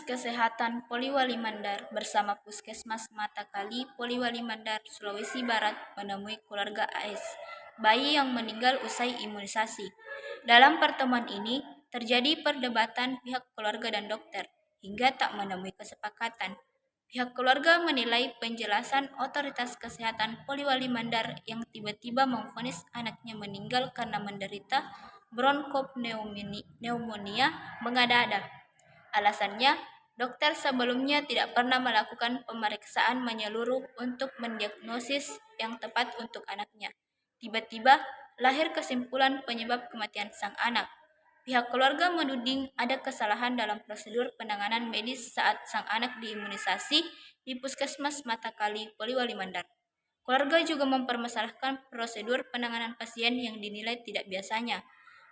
Kesehatan Poliwali Mandar bersama Puskesmas Matakali Poliwali Mandar, Sulawesi Barat menemui keluarga AS, bayi yang meninggal usai imunisasi. Dalam pertemuan ini, terjadi perdebatan pihak keluarga dan dokter, hingga tak menemui kesepakatan. Pihak keluarga menilai penjelasan otoritas kesehatan Poliwali Mandar yang tiba-tiba memvonis anaknya meninggal karena menderita bronkopneumonia mengada-ada. Alasannya, dokter sebelumnya tidak pernah melakukan pemeriksaan menyeluruh untuk mendiagnosis yang tepat untuk anaknya. Tiba-tiba lahir kesimpulan penyebab kematian sang anak. Pihak keluarga menuding ada kesalahan dalam prosedur penanganan medis saat sang anak diimunisasi di Puskesmas Matakali Poliwali Mandar. Keluarga juga mempermasalahkan prosedur penanganan pasien yang dinilai tidak biasanya.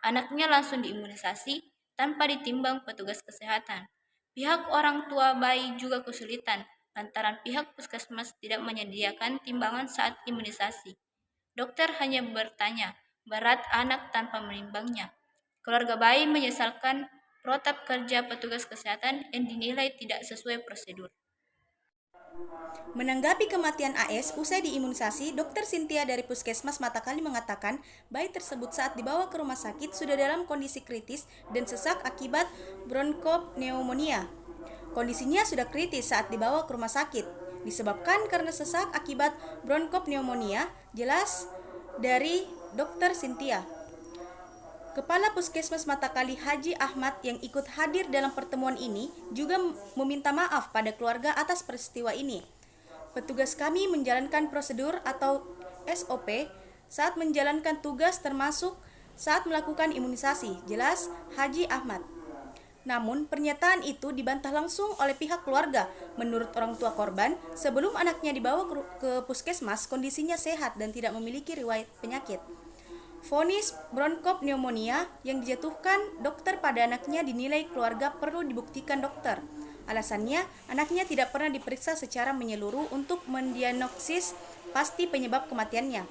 Anaknya langsung diimunisasi tanpa ditimbang petugas kesehatan. Pihak orang tua bayi juga kesulitan lantaran pihak puskesmas tidak menyediakan timbangan saat imunisasi. Dokter hanya bertanya berat anak tanpa menimbangnya. Keluarga bayi menyesalkan protap kerja petugas kesehatan yang dinilai tidak sesuai prosedur. Menanggapi kematian AS usai diimunisasi, Dr. Cynthia dari Puskesmas Matakali mengatakan bayi tersebut saat dibawa ke rumah sakit sudah dalam kondisi kritis dan sesak akibat bronkopneumonia. Kondisinya sudah kritis saat dibawa ke rumah sakit, disebabkan karena sesak akibat bronkopneumonia, jelas dari Dr. Cynthia. Kepala Puskesmas Matakali Haji Ahmad yang ikut hadir dalam pertemuan ini juga meminta maaf pada keluarga atas peristiwa ini. Petugas kami menjalankan prosedur atau SOP saat menjalankan tugas termasuk saat melakukan imunisasi, jelas Haji Ahmad. Namun, pernyataan itu dibantah langsung oleh pihak keluarga. Menurut orang tua korban, sebelum anaknya dibawa ke puskesmas, kondisinya sehat dan tidak memiliki riwayat penyakit. Vonis bronkopneumonia yang dijatuhkan dokter pada anaknya dinilai keluarga perlu dibuktikan dokter. Alasannya, anaknya tidak pernah diperiksa secara menyeluruh untuk mendiagnosis pasti penyebab kematiannya.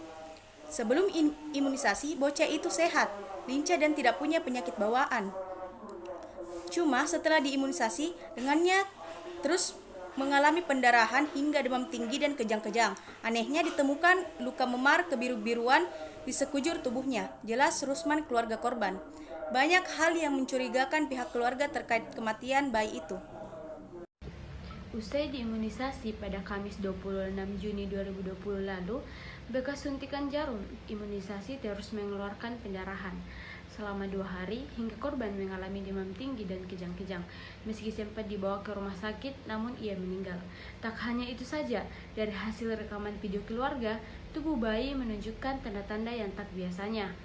Sebelum imunisasi, bocah itu sehat, lincah dan tidak punya penyakit bawaan. Cuma setelah diimunisasi, dengannya terus mengalami pendarahan hingga demam tinggi dan kejang-kejang. Anehnya ditemukan luka memar kebiru-biruan di sekujur tubuhnya, jelas Rusman keluarga korban. Banyak hal yang mencurigakan pihak keluarga terkait kematian bayi itu. Usai diimunisasi pada Kamis 26 Juni 2020 lalu, bekas suntikan jarum imunisasi terus mengeluarkan pendarahan selama 2 hari hingga korban mengalami demam tinggi dan kejang-kejang. Meski sempat dibawa ke rumah sakit, namun ia meninggal. Tak hanya itu saja, dari hasil rekaman video keluarga, tubuh bayi menunjukkan tanda-tanda yang tak biasanya.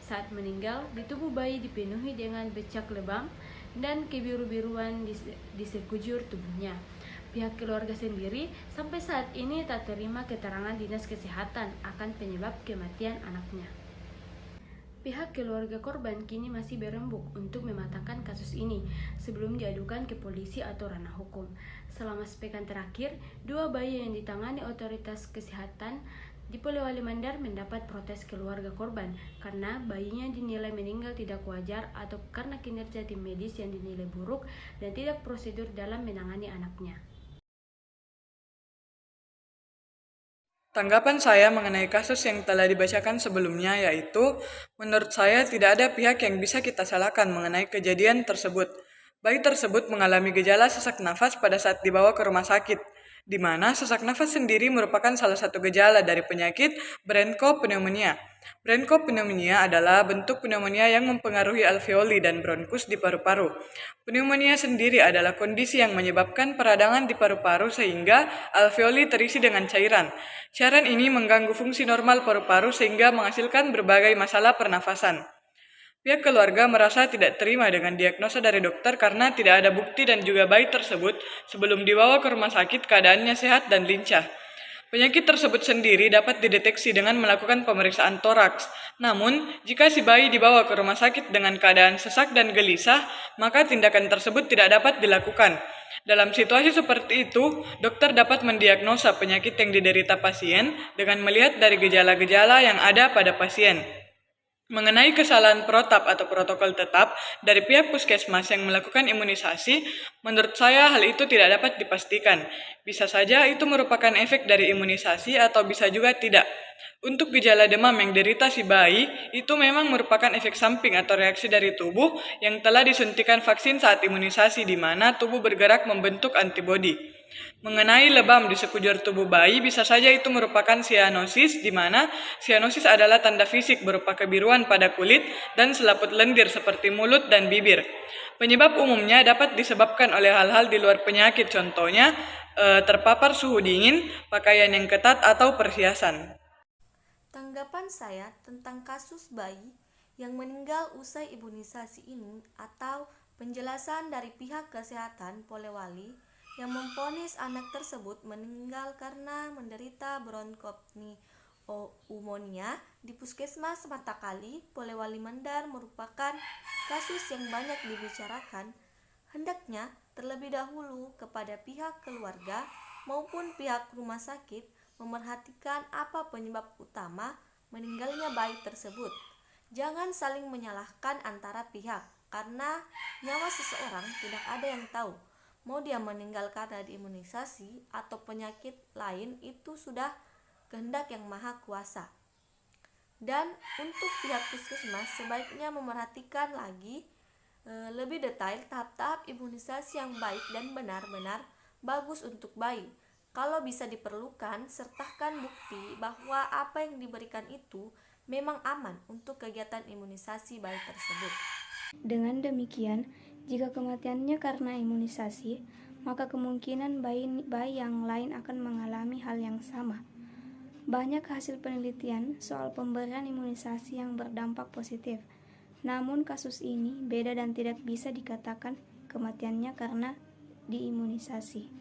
Saat meninggal, di tubuh bayi dipenuhi dengan becak lebam dan kebiru-biruan di sekujur tubuhnya. Pihak keluarga sendiri sampai saat ini tak terima keterangan dinas kesehatan akan penyebab kematian anaknya. Pihak keluarga korban kini masih berembuk untuk mematangkan kasus ini sebelum diadukan ke polisi atau ranah hukum. Selama sepekan terakhir, 2 bayi yang ditangani otoritas kesehatan di Poliwali Mandar mendapat protes keluarga korban karena bayinya dinilai meninggal tidak wajar atau karena kinerja tim medis yang dinilai buruk dan tidak prosedur dalam menangani anaknya. Tanggapan saya mengenai kasus yang telah dibacakan sebelumnya yaitu, menurut saya tidak ada pihak yang bisa kita salahkan mengenai kejadian tersebut. Bayi tersebut mengalami gejala sesak nafas pada saat dibawa ke rumah sakit, di mana sesak nafas sendiri merupakan salah satu gejala dari penyakit bronkopneumonia. Bronkopneumonia adalah bentuk pneumonia yang mempengaruhi alveoli dan bronkus di paru-paru. Pneumonia sendiri adalah kondisi yang menyebabkan peradangan di paru-paru sehingga alveoli terisi dengan cairan. Cairan ini mengganggu fungsi normal paru-paru sehingga menghasilkan berbagai masalah pernafasan. Pihak keluarga merasa tidak terima dengan diagnosa dari dokter karena tidak ada bukti dan juga bayi tersebut sebelum dibawa ke rumah sakit keadaannya sehat dan lincah. Penyakit tersebut sendiri dapat dideteksi dengan melakukan pemeriksaan toraks. Namun, jika si bayi dibawa ke rumah sakit dengan keadaan sesak dan gelisah, maka tindakan tersebut tidak dapat dilakukan. Dalam situasi seperti itu, dokter dapat mendiagnosa penyakit yang diderita pasien dengan melihat dari gejala-gejala yang ada pada pasien. Mengenai kesalahan protap atau protokol tetap dari pihak puskesmas yang melakukan imunisasi, menurut saya hal itu tidak dapat dipastikan. Bisa saja itu merupakan efek dari imunisasi atau bisa juga tidak. Untuk gejala demam yang derita si bayi, itu memang merupakan efek samping atau reaksi dari tubuh yang telah disuntikan vaksin saat imunisasi di mana tubuh bergerak membentuk antibodi. Mengenai lebam di sekujur tubuh bayi, bisa saja itu merupakan sianosis, di mana sianosis adalah tanda fisik berupa kebiruan pada kulit dan selaput lendir seperti mulut dan bibir. Penyebab umumnya dapat disebabkan oleh hal-hal di luar penyakit, contohnya terpapar suhu dingin, pakaian yang ketat, atau perhiasan. Tanggapan saya tentang kasus bayi yang meninggal usai imunisasi ini atau penjelasan dari pihak kesehatan Polewali yang memvonis anak tersebut meninggal karena menderita bronkopneumonia di Puskesmas Matakali, Polewali Mandar merupakan kasus yang banyak dibicarakan. Hendaknya terlebih dahulu kepada pihak keluarga maupun pihak rumah sakit memerhatikan apa penyebab utama meninggalnya bayi tersebut. Jangan saling menyalahkan antara pihak, karena nyawa seseorang tidak ada yang tahu. Mau dia meninggal karena diimunisasi atau penyakit lain, itu sudah kehendak yang maha kuasa. Dan untuk pihak puskesmas sebaiknya memerhatikan lagi lebih detail tahap-tahap imunisasi yang baik dan benar-benar bagus untuk bayi. Kalau bisa diperlukan, sertakan bukti bahwa apa yang diberikan itu memang aman untuk kegiatan imunisasi bayi tersebut. Dengan demikian, jika kematiannya karena imunisasi, maka kemungkinan bayi yang lain akan mengalami hal yang sama. Banyak hasil penelitian soal pemberian imunisasi yang berdampak positif. Namun kasus ini beda dan tidak bisa dikatakan kematiannya karena diimunisasi.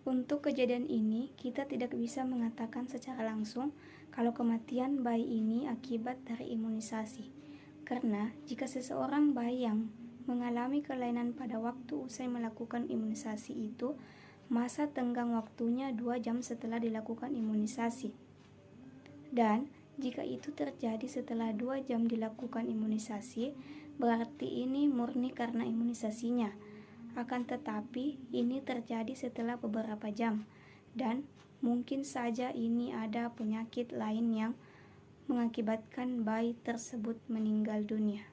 Untuk kejadian ini, kita tidak bisa mengatakan secara langsung kalau kematian bayi ini akibat dari imunisasi. Karena jika seseorang bayi yang mengalami kelainan pada waktu usai melakukan imunisasi itu, masa tenggang waktunya 2 jam setelah dilakukan imunisasi. Dan jika itu terjadi setelah 2 jam dilakukan imunisasi, berarti ini murni karena imunisasinya. Akan tetapi, ini terjadi setelah beberapa jam, dan mungkin saja ini ada penyakit lain yang mengakibatkan bayi tersebut meninggal dunia.